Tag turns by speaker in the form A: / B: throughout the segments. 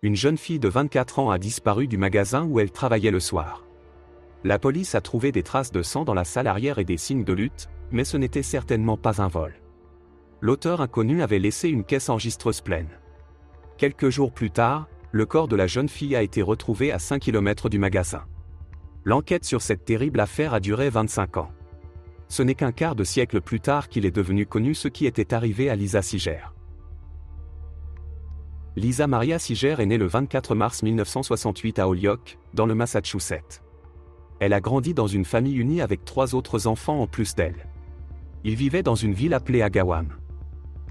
A: Une jeune fille de 24 ans a disparu du magasin où elle travaillait le soir. La police a trouvé des traces de sang dans la salle arrière et des signes de lutte, mais ce n'était certainement pas un vol. L'auteur inconnu avait laissé une caisse enregistreuse pleine. Quelques jours plus tard, le corps de la jeune fille a été retrouvé à 5 km du magasin. L'enquête sur cette terrible affaire a duré 25 ans. Ce n'est qu'un quart de siècle plus tard qu'il est devenu connu ce qui était arrivé à Lisa Siger. Lisa Maria Siger est née le 24 mars 1968 à Holyoke, dans le Massachusetts. Elle a grandi dans une famille unie avec 3 autres enfants en plus d'elle. Ils vivaient dans une ville appelée Agawam.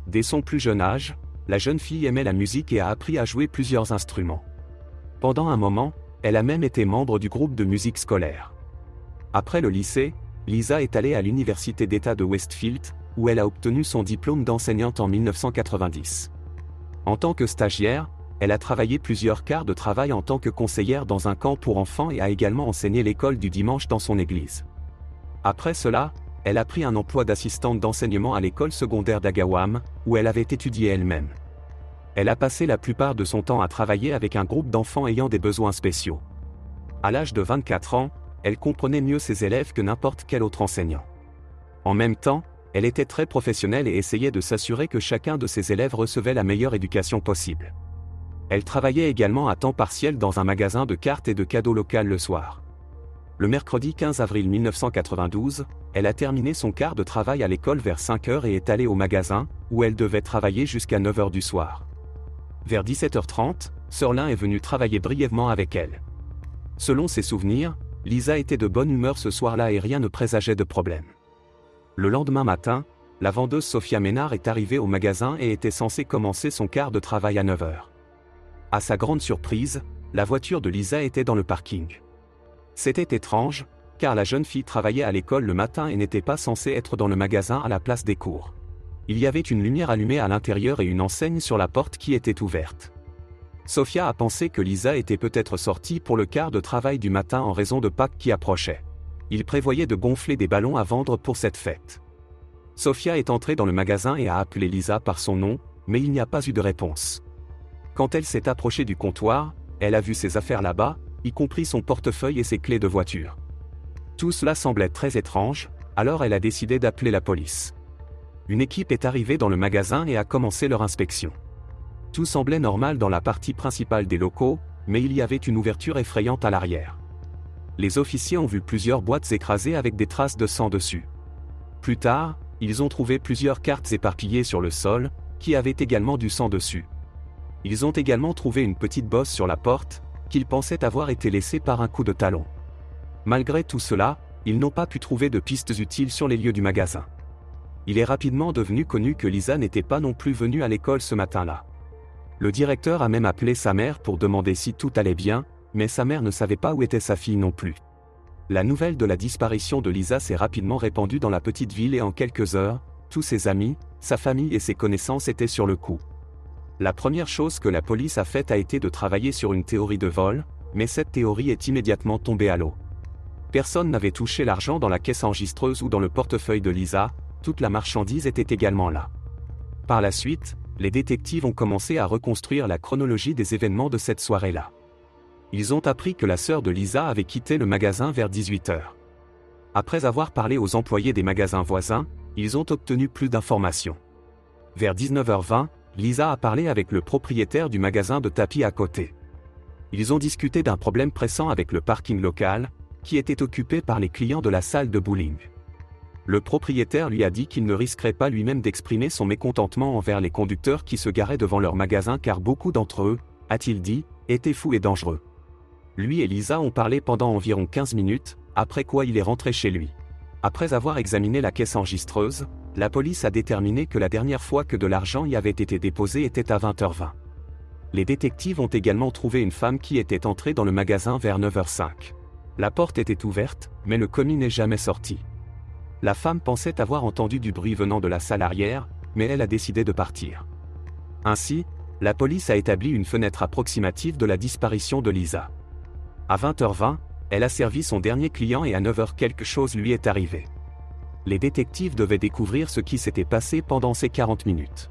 A: Dès son plus jeune âge, la jeune fille aimait la musique et a appris à jouer plusieurs instruments. Pendant un moment, elle a même été membre du groupe de musique scolaire. Après le lycée, Lisa est allée à l'université d'État de Westfield, où elle a obtenu son diplôme d'enseignante en 1990. En tant que stagiaire, elle a travaillé plusieurs quarts de travail en tant que conseillère dans un camp pour enfants et a également enseigné l'école du dimanche dans son église. Après cela, elle a pris un emploi d'assistante d'enseignement à l'école secondaire d'Agawam, où elle avait étudié elle-même. Elle a passé la plupart de son temps à travailler avec un groupe d'enfants ayant des besoins spéciaux. À l'âge de 24 ans, elle comprenait mieux ses élèves que n'importe quel autre enseignant. En même temps, elle était très professionnelle et essayait de s'assurer que chacun de ses élèves recevait la meilleure éducation possible. Elle travaillait également à temps partiel dans un magasin de cartes et de cadeaux local le soir. Le mercredi 15 avril 1992, elle a terminé son quart de travail à l'école vers 5 h et est allée au magasin, où elle devait travailler jusqu'à 9 h du soir. Vers 17h30, Sir Lin est venu travailler brièvement avec elle. Selon ses souvenirs, Lisa était de bonne humeur ce soir-là et rien ne présageait de problème. Le lendemain matin, la vendeuse Sophia Ménard est arrivée au magasin et était censée commencer son quart de travail à 9 h. À sa grande surprise, la voiture de Lisa était dans le parking. C'était étrange, car la jeune fille travaillait à l'école le matin et n'était pas censée être dans le magasin à la place des cours. Il y avait une lumière allumée à l'intérieur et une enseigne sur la porte qui était ouverte. Sophia a pensé que Lisa était peut-être sortie pour le quart de travail du matin en raison de Pâques qui approchait. Il prévoyait de gonfler des ballons à vendre pour cette fête. Sophia est entrée dans le magasin et a appelé Lisa par son nom, mais il n'y a pas eu de réponse. Quand elle s'est approchée du comptoir, elle a vu ses affaires là-bas, y compris son portefeuille et ses clés de voiture. Tout cela semblait très étrange, alors elle a décidé d'appeler la police. Une équipe est arrivée dans le magasin et a commencé leur inspection. Tout semblait normal dans la partie principale des locaux, mais il y avait une ouverture effrayante à l'arrière. Les officiers ont vu plusieurs boîtes écrasées avec des traces de sang dessus. Plus tard, ils ont trouvé plusieurs cartes éparpillées sur le sol, qui avaient également du sang dessus. Ils ont également trouvé une petite bosse sur la porte, qu'ils pensaient avoir été laissée par un coup de talon. Malgré tout cela, ils n'ont pas pu trouver de pistes utiles sur les lieux du magasin. Il est rapidement devenu connu que Lisa n'était pas non plus venue à l'école ce matin-là. Le directeur a même appelé sa mère pour demander si tout allait bien, mais sa mère ne savait pas où était sa fille non plus. La nouvelle de la disparition de Lisa s'est rapidement répandue dans la petite ville et en quelques heures, tous ses amis, sa famille et ses connaissances étaient sur le coup. La première chose que la police a faite a été de travailler sur une théorie de vol, mais cette théorie est immédiatement tombée à l'eau. Personne n'avait touché l'argent dans la caisse enregistreuse ou dans le portefeuille de Lisa, toute la marchandise était également là. Par la suite, les détectives ont commencé à reconstruire la chronologie des événements de cette soirée-là. Ils ont appris que la sœur de Lisa avait quitté le magasin vers 18 h. Après avoir parlé aux employés des magasins voisins, ils ont obtenu plus d'informations. Vers 19h20, Lisa a parlé avec le propriétaire du magasin de tapis à côté. Ils ont discuté d'un problème pressant avec le parking local, qui était occupé par les clients de la salle de bowling. Le propriétaire lui a dit qu'il ne risquerait pas lui-même d'exprimer son mécontentement envers les conducteurs qui se garaient devant leur magasin car beaucoup d'entre eux, a-t-il dit, étaient fous et dangereux. Lui et Lisa ont parlé pendant environ 15 minutes, après quoi il est rentré chez lui. Après avoir examiné la caisse enregistreuse, la police a déterminé que la dernière fois que de l'argent y avait été déposé était à 20h20. Les détectives ont également trouvé une femme qui était entrée dans le magasin vers 9h05. La porte était ouverte, mais le commis n'est jamais sorti. La femme pensait avoir entendu du bruit venant de la salle arrière, mais elle a décidé de partir. Ainsi, la police a établi une fenêtre approximative de la disparition de Lisa. À 20h20, elle a servi son dernier client et à 9h quelque chose lui est arrivé. Les détectives devaient découvrir ce qui s'était passé pendant ces 40 minutes.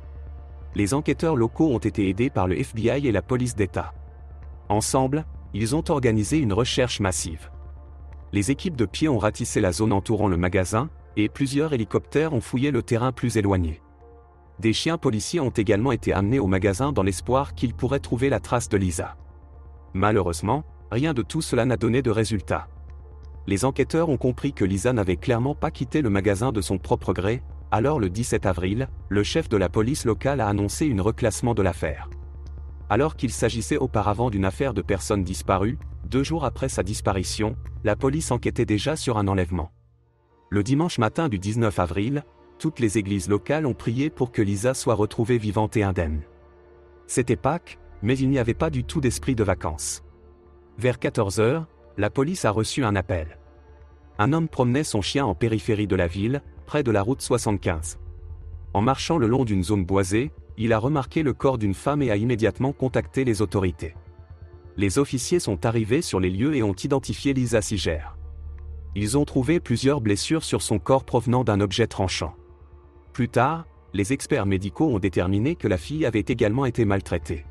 A: Les enquêteurs locaux ont été aidés par le FBI et la police d'État. Ensemble, ils ont organisé une recherche massive. Les équipes de pied ont ratissé la zone entourant le magasin, et plusieurs hélicoptères ont fouillé le terrain plus éloigné. Des chiens policiers ont également été amenés au magasin dans l'espoir qu'ils pourraient trouver la trace de Lisa. Malheureusement, rien de tout cela n'a donné de résultat. Les enquêteurs ont compris que Lisa n'avait clairement pas quitté le magasin de son propre gré, alors le 17 avril, le chef de la police locale a annoncé un reclassement de l'affaire. Alors qu'il s'agissait auparavant d'une affaire de personnes disparues, 2 jours après sa disparition, la police enquêtait déjà sur un enlèvement. Le dimanche matin du 19 avril, toutes les églises locales ont prié pour que Lisa soit retrouvée vivante et indemne. C'était Pâques, mais il n'y avait pas du tout d'esprit de vacances. Vers 14 h, la police a reçu un appel. Un homme promenait son chien en périphérie de la ville, près de la route 75. En marchant le long d'une zone boisée, il a remarqué le corps d'une femme et a immédiatement contacté les autorités. Les officiers sont arrivés sur les lieux et ont identifié Lisa Siger. Ils ont trouvé plusieurs blessures sur son corps provenant d'un objet tranchant. Plus tard, les experts médicaux ont déterminé que la fille avait également été maltraitée.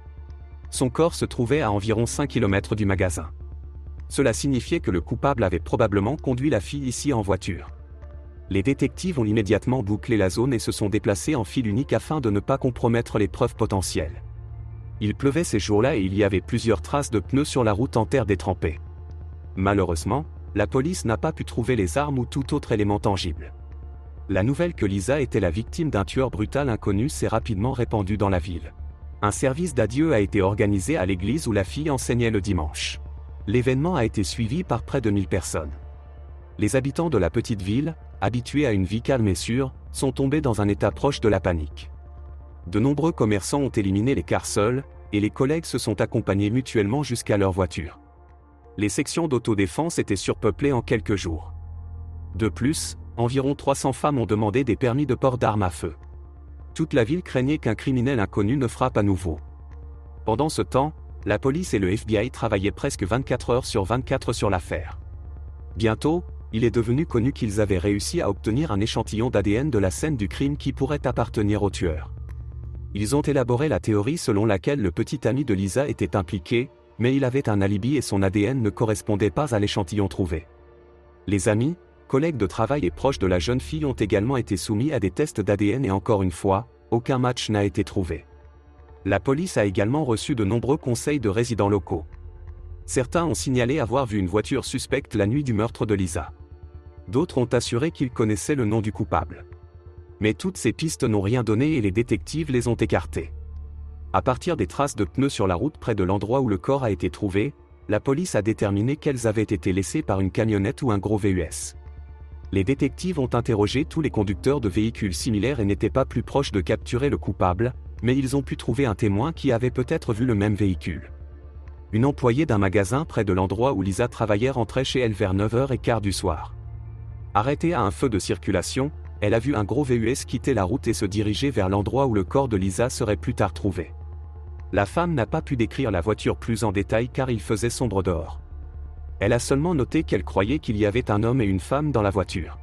A: Son corps se trouvait à environ 5 km du magasin. Cela signifiait que le coupable avait probablement conduit la fille ici en voiture. Les détectives ont immédiatement bouclé la zone et se sont déplacés en file unique afin de ne pas compromettre les preuves potentielles. Il pleuvait ces jours-là et il y avait plusieurs traces de pneus sur la route en terre détrempée. Malheureusement, la police n'a pas pu trouver les armes ou tout autre élément tangible. La nouvelle que Lisa était la victime d'un tueur brutal inconnu s'est rapidement répandue dans la ville. Un service d'adieu a été organisé à l'église où la fille enseignait le dimanche. L'événement a été suivi par près de 1000 personnes. Les habitants de la petite ville, habitués à une vie calme et sûre, sont tombés dans un état proche de la panique. De nombreux commerçants ont éliminé les cars seuls, et les collègues se sont accompagnés mutuellement jusqu'à leur voiture. Les sections d'autodéfense étaient surpeuplées en quelques jours. De plus, environ 300 femmes ont demandé des permis de port d'armes à feu. Toute la ville craignait qu'un criminel inconnu ne frappe à nouveau. Pendant ce temps, la police et le FBI travaillaient presque 24 heures sur 24 sur l'affaire. Bientôt, il est devenu connu qu'ils avaient réussi à obtenir un échantillon d'ADN de la scène du crime qui pourrait appartenir au tueur. Ils ont élaboré la théorie selon laquelle le petit ami de Lisa était impliqué, mais il avait un alibi et son ADN ne correspondait pas à l'échantillon trouvé. Les amis, collègues de travail et proches de la jeune fille ont également été soumis à des tests d'ADN et encore une fois, aucun match n'a été trouvé. La police a également reçu de nombreux conseils de résidents locaux. Certains ont signalé avoir vu une voiture suspecte la nuit du meurtre de Lisa. D'autres ont assuré qu'ils connaissaient le nom du coupable. Mais toutes ces pistes n'ont rien donné et les détectives les ont écartées. À partir des traces de pneus sur la route près de l'endroit où le corps a été trouvé, la police a déterminé qu'elles avaient été laissées par une camionnette ou un gros VUS. Les détectives ont interrogé tous les conducteurs de véhicules similaires et n'étaient pas plus proches de capturer le coupable, mais ils ont pu trouver un témoin qui avait peut-être vu le même véhicule. Une employée d'un magasin près de l'endroit où Lisa travaillait rentrait chez elle vers 9h15 du soir. Arrêtée à un feu de circulation, elle a vu un gros VUS quitter la route et se diriger vers l'endroit où le corps de Lisa serait plus tard trouvé. La femme n'a pas pu décrire la voiture plus en détail car il faisait sombre dehors. Elle a seulement noté qu'elle croyait qu'il y avait un homme et une femme dans la voiture.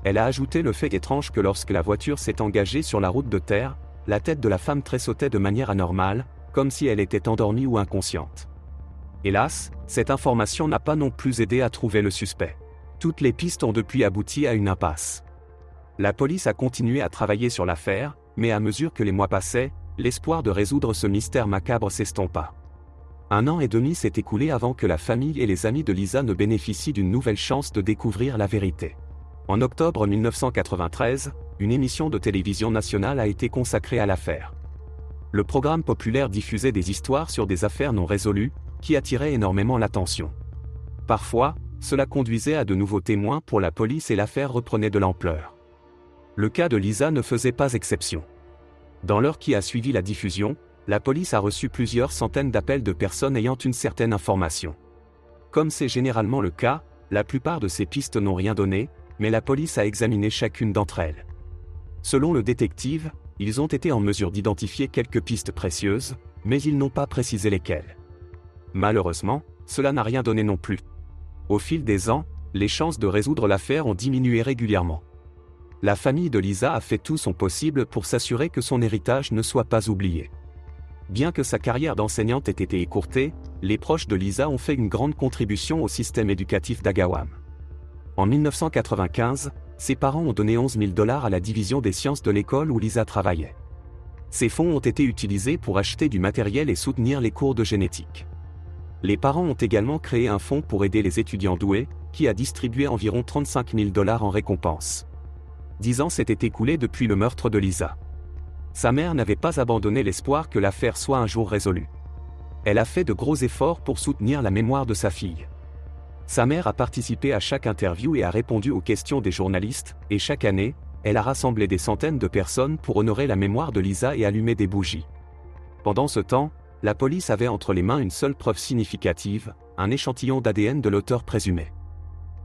A: Elle a ajouté le fait étrange que lorsque la voiture s'est engagée sur la route de terre, la tête de la femme tressautait de manière anormale, comme si elle était endormie ou inconsciente. Hélas, cette information n'a pas non plus aidé à trouver le suspect. Toutes les pistes ont depuis abouti à une impasse. La police a continué à travailler sur l'affaire, mais à mesure que les mois passaient, l'espoir de résoudre ce mystère macabre s'estompa. 1 an et demi s'est écoulé avant que la famille et les amis de Lisa ne bénéficient d'une nouvelle chance de découvrir la vérité. En octobre 1993, une émission de télévision nationale a été consacrée à l'affaire. Le programme populaire diffusait des histoires sur des affaires non résolues, qui attiraient énormément l'attention. Parfois, cela conduisait à de nouveaux témoins pour la police et l'affaire reprenait de l'ampleur. Le cas de Lisa ne faisait pas exception. Dans l'heure qui a suivi la diffusion, la police a reçu plusieurs centaines d'appels de personnes ayant une certaine information. Comme c'est généralement le cas, la plupart de ces pistes n'ont rien donné, mais la police a examiné chacune d'entre elles. Selon le détective, ils ont été en mesure d'identifier quelques pistes précieuses, mais ils n'ont pas précisé lesquelles. Malheureusement, cela n'a rien donné non plus. Au fil des ans, les chances de résoudre l'affaire ont diminué régulièrement. La famille de Lisa a fait tout son possible pour s'assurer que son héritage ne soit pas oublié. Bien que sa carrière d'enseignante ait été écourtée, les proches de Lisa ont fait une grande contribution au système éducatif d'Agawam. En 1995, ses parents ont donné 11 000 $ à la division des sciences de l'école où Lisa travaillait. Ces fonds ont été utilisés pour acheter du matériel et soutenir les cours de génétique. Les parents ont également créé un fonds pour aider les étudiants doués, qui a distribué environ 35 000 $ en récompense. 10 ans s'étaient écoulés depuis le meurtre de Lisa. Sa mère n'avait pas abandonné l'espoir que l'affaire soit un jour résolue. Elle a fait de gros efforts pour soutenir la mémoire de sa fille. Sa mère a participé à chaque interview et a répondu aux questions des journalistes, et chaque année, elle a rassemblé des centaines de personnes pour honorer la mémoire de Lisa et allumer des bougies. Pendant ce temps, la police avait entre les mains une seule preuve significative, un échantillon d'ADN de l'auteur présumé.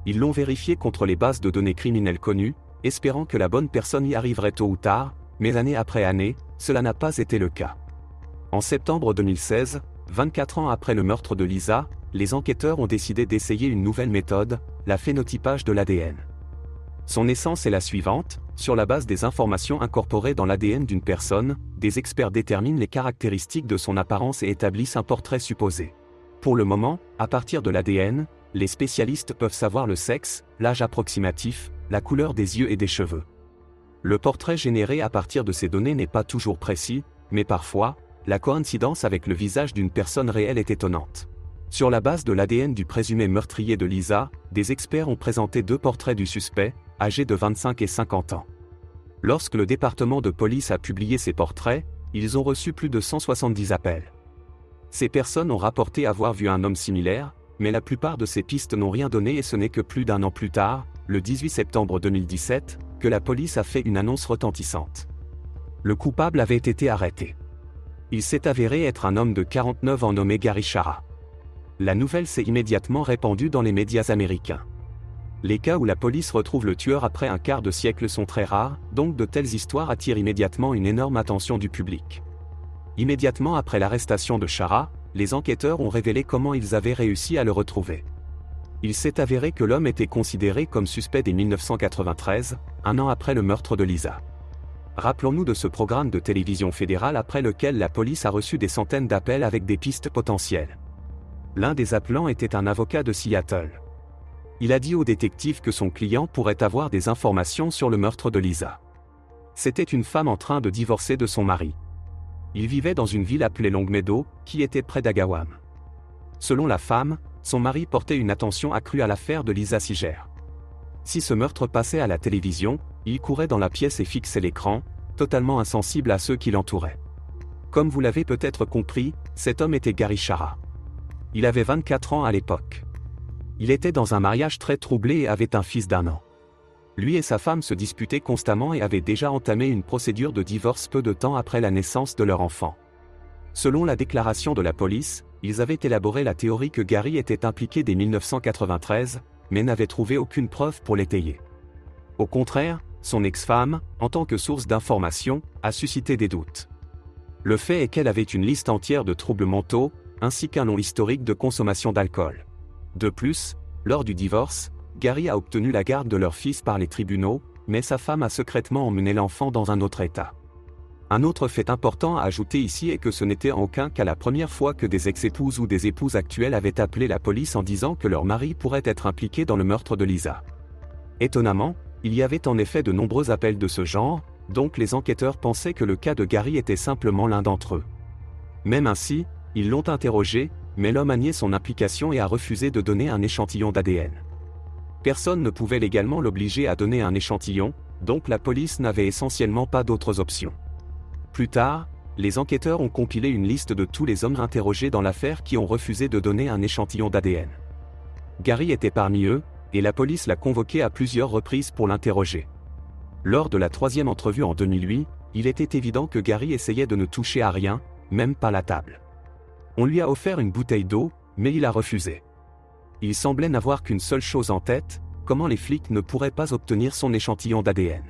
A: Ils l'ont vérifié contre les bases de données criminelles connues, espérant que la bonne personne y arriverait tôt ou tard, mais année après année, cela n'a pas été le cas. En septembre 2016, 24 ans après le meurtre de Lisa, les enquêteurs ont décidé d'essayer une nouvelle méthode, la phénotypage de l'ADN. Son essence est la suivante: sur la base des informations incorporées dans l'ADN d'une personne, des experts déterminent les caractéristiques de son apparence et établissent un portrait supposé. Pour le moment, à partir de l'ADN, les spécialistes peuvent savoir le sexe, l'âge approximatif, la couleur des yeux et des cheveux. Le portrait généré à partir de ces données n'est pas toujours précis, mais parfois, la coïncidence avec le visage d'une personne réelle est étonnante. Sur la base de l'ADN du présumé meurtrier de Lisa, des experts ont présenté 2 portraits du suspect, âgés de 25 et 50 ans. Lorsque le département de police a publié ces portraits, ils ont reçu plus de 170 appels. Ces personnes ont rapporté avoir vu un homme similaire, mais la plupart de ces pistes n'ont rien donné et ce n'est que plus d'1 an plus tard, le 18 septembre 2017, que la police a fait une annonce retentissante. Le coupable avait été arrêté. Il s'est avéré être un homme de 49 ans nommé Gary Shara. La nouvelle s'est immédiatement répandue dans les médias américains. Les cas où la police retrouve le tueur après un quart de siècle sont très rares, donc de telles histoires attirent immédiatement une énorme attention du public. Immédiatement après l'arrestation de Shara, les enquêteurs ont révélé comment ils avaient réussi à le retrouver. Il s'est avéré que l'homme était considéré comme suspect dès 1993, un an après le meurtre de Lisa. Rappelons-nous de ce programme de télévision fédéral après lequel la police a reçu des centaines d'appels avec des pistes potentielles. L'un des appelants était un avocat de Seattle. Il a dit au détective que son client pourrait avoir des informations sur le meurtre de Lisa. C'était une femme en train de divorcer de son mari. Il vivait dans une ville appelée Longmeadow, qui était près d'Agawam. Selon la femme, son mari portait une attention accrue à l'affaire de Lisa Siger. Si ce meurtre passait à la télévision, il courait dans la pièce et fixait l'écran, totalement insensible à ceux qui l'entouraient. Comme vous l'avez peut-être compris, cet homme était Gary Shara. Il avait 24 ans à l'époque. Il était dans un mariage très troublé et avait un fils d'1 an. Lui et sa femme se disputaient constamment et avaient déjà entamé une procédure de divorce peu de temps après la naissance de leur enfant. Selon la déclaration de la police, ils avaient élaboré la théorie que Gary était impliqué dès 1993, mais n'avaient trouvé aucune preuve pour l'étayer. Au contraire, son ex-femme, en tant que source d'information, a suscité des doutes. Le fait est qu'elle avait une liste entière de troubles mentaux, ainsi qu'un long historique de consommation d'alcool. De plus, lors du divorce, Gary a obtenu la garde de leur fils par les tribunaux, mais sa femme a secrètement emmené l'enfant dans un autre état. Un autre fait important à ajouter ici est que ce n'était en aucun cas la première fois que des ex-épouses ou des épouses actuelles avaient appelé la police en disant que leur mari pourrait être impliqué dans le meurtre de Lisa. Étonnamment, il y avait en effet de nombreux appels de ce genre, donc les enquêteurs pensaient que le cas de Gary était simplement l'un d'entre eux. Même ainsi, ils l'ont interrogé, mais l'homme a nié son implication et a refusé de donner un échantillon d'ADN. Personne ne pouvait légalement l'obliger à donner un échantillon, donc la police n'avait essentiellement pas d'autres options. Plus tard, les enquêteurs ont compilé une liste de tous les hommes interrogés dans l'affaire qui ont refusé de donner un échantillon d'ADN. Gary était parmi eux, et la police l'a convoqué à plusieurs reprises pour l'interroger. Lors de la 3e entrevue en 2008, il était évident que Gary essayait de ne toucher à rien, même pas la table. On lui a offert une bouteille d'eau, mais il a refusé. Il semblait n'avoir qu'une seule chose en tête: comment les flics ne pourraient pas obtenir son échantillon d'ADN.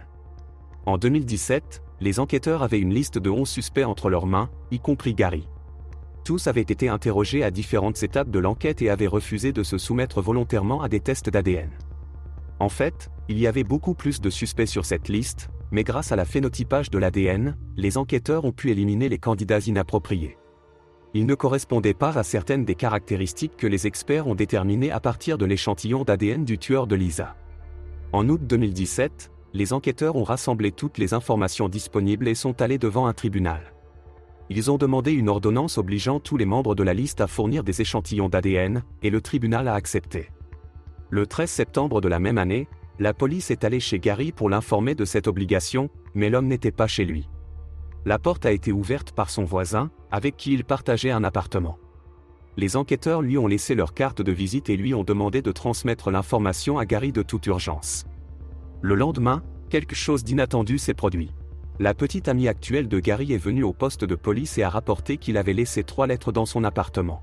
A: En 2017, les enquêteurs avaient une liste de 11 suspects entre leurs mains, y compris Gary. Tous avaient été interrogés à différentes étapes de l'enquête et avaient refusé de se soumettre volontairement à des tests d'ADN. En fait, il y avait beaucoup plus de suspects sur cette liste, mais grâce à la phénotypage de l'ADN, les enquêteurs ont pu éliminer les candidats inappropriés. Il ne correspondait pas à certaines des caractéristiques que les experts ont déterminées à partir de l'échantillon d'ADN du tueur de Lisa. En août 2017, les enquêteurs ont rassemblé toutes les informations disponibles et sont allés devant un tribunal. Ils ont demandé une ordonnance obligeant tous les membres de la liste à fournir des échantillons d'ADN, et le tribunal a accepté. Le 13 septembre de la même année, la police est allée chez Gary pour l'informer de cette obligation, mais l'homme n'était pas chez lui. La porte a été ouverte par son voisin, avec qui il partageait un appartement. Les enquêteurs lui ont laissé leur carte de visite et lui ont demandé de transmettre l'information à Gary de toute urgence. Le lendemain, quelque chose d'inattendu s'est produit. La petite amie actuelle de Gary est venue au poste de police et a rapporté qu'il avait laissé 3 lettres dans son appartement.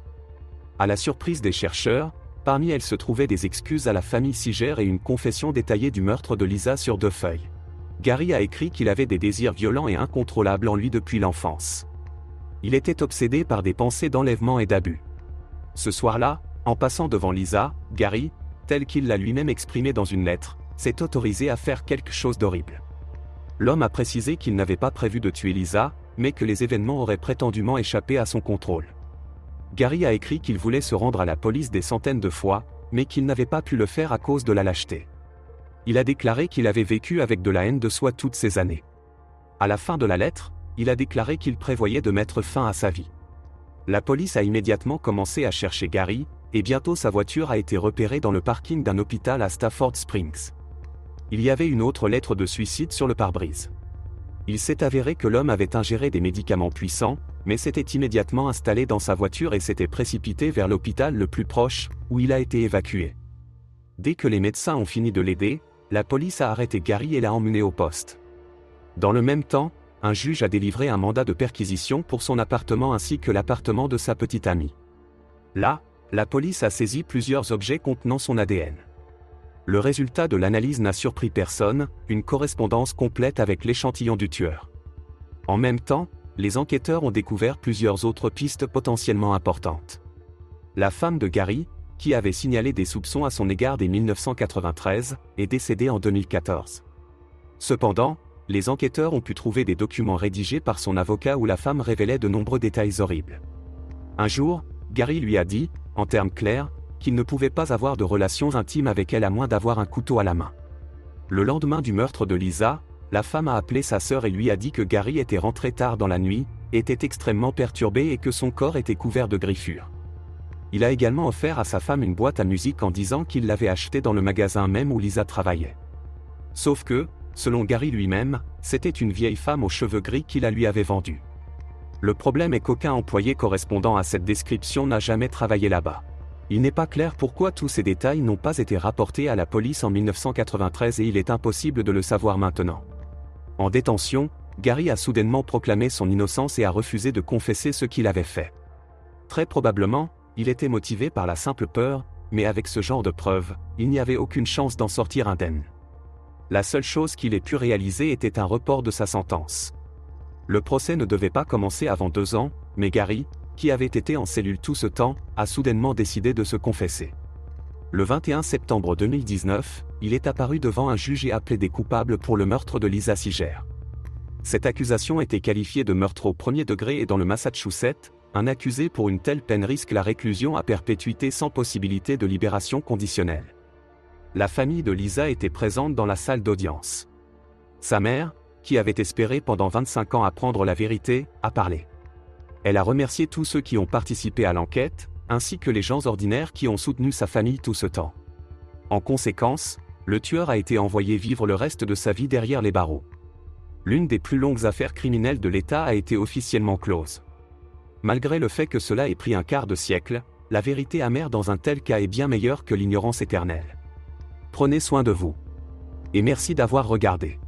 A: À la surprise des chercheurs, parmi elles se trouvaient des excuses à la famille Siger et une confession détaillée du meurtre de Lisa sur 2 feuilles. Gary a écrit qu'il avait des désirs violents et incontrôlables en lui depuis l'enfance. Il était obsédé par des pensées d'enlèvement et d'abus. Ce soir-là, en passant devant Lisa, Gary, tel qu'il l'a lui-même exprimé dans une lettre, s'est autorisé à faire quelque chose d'horrible. L'homme a précisé qu'il n'avait pas prévu de tuer Lisa, mais que les événements auraient prétendument échappé à son contrôle. Gary a écrit qu'il voulait se rendre à la police des centaines de fois, mais qu'il n'avait pas pu le faire à cause de la lâcheté. Il a déclaré qu'il avait vécu avec de la haine de soi toutes ces années. À la fin de la lettre, il a déclaré qu'il prévoyait de mettre fin à sa vie. La police a immédiatement commencé à chercher Gary, et bientôt sa voiture a été repérée dans le parking d'un hôpital à Stafford Springs. Il y avait une autre lettre de suicide sur le pare-brise. Il s'est avéré que l'homme avait ingéré des médicaments puissants, mais s'était immédiatement installé dans sa voiture et s'était précipité vers l'hôpital le plus proche, où il a été évacué. Dès que les médecins ont fini de l'aider, la police a arrêté Gary et l'a emmené au poste. Dans le même temps, un juge a délivré un mandat de perquisition pour son appartement ainsi que l'appartement de sa petite amie. Là, la police a saisi plusieurs objets contenant son ADN. Le résultat de l'analyse n'a surpris personne, une correspondance complète avec l'échantillon du tueur. En même temps, les enquêteurs ont découvert plusieurs autres pistes potentiellement importantes. La femme de Gary, qui avait signalé des soupçons à son égard dès 1993, est décédée en 2014. Cependant, les enquêteurs ont pu trouver des documents rédigés par son avocat où la femme révélait de nombreux détails horribles. Un jour, Gary lui a dit, en termes clairs, qu'il ne pouvait pas avoir de relations intimes avec elle à moins d'avoir un couteau à la main. Le lendemain du meurtre de Lisa, la femme a appelé sa sœur et lui a dit que Gary était rentré tard dans la nuit, était extrêmement perturbé et que son corps était couvert de griffures. Il a également offert à sa femme une boîte à musique en disant qu'il l'avait achetée dans le magasin même où Lisa travaillait. Sauf que, selon Gary lui-même, c'était une vieille femme aux cheveux gris qui la lui avait vendue. Le problème est qu'aucun employé correspondant à cette description n'a jamais travaillé là-bas. Il n'est pas clair pourquoi tous ces détails n'ont pas été rapportés à la police en 1993 et il est impossible de le savoir maintenant. En détention, Gary a soudainement proclamé son innocence et a refusé de confesser ce qu'il avait fait. Très probablement, il était motivé par la simple peur, mais avec ce genre de preuves, il n'y avait aucune chance d'en sortir indemne. La seule chose qu'il ait pu réaliser était un report de sa sentence. Le procès ne devait pas commencer avant 2 ans, mais Gary, qui avait été en cellule tout ce temps, a soudainement décidé de se confesser. Le 21 septembre 2019, il est apparu devant un juge et a plaidé coupable pour le meurtre de Lisa Siger. Cette accusation était qualifiée de meurtre au premier degré et dans le Massachusetts, un accusé pour une telle peine risque la réclusion à perpétuité sans possibilité de libération conditionnelle. La famille de Lisa était présente dans la salle d'audience. Sa mère, qui avait espéré pendant 25 ans apprendre la vérité, a parlé. Elle a remercié tous ceux qui ont participé à l'enquête, ainsi que les gens ordinaires qui ont soutenu sa famille tout ce temps. En conséquence, le tueur a été envoyé vivre le reste de sa vie derrière les barreaux. L'une des plus longues affaires criminelles de l'État a été officiellement close. Malgré le fait que cela ait pris un quart de siècle, la vérité amère dans un tel cas est bien meilleure que l'ignorance éternelle. Prenez soin de vous. Et merci d'avoir regardé.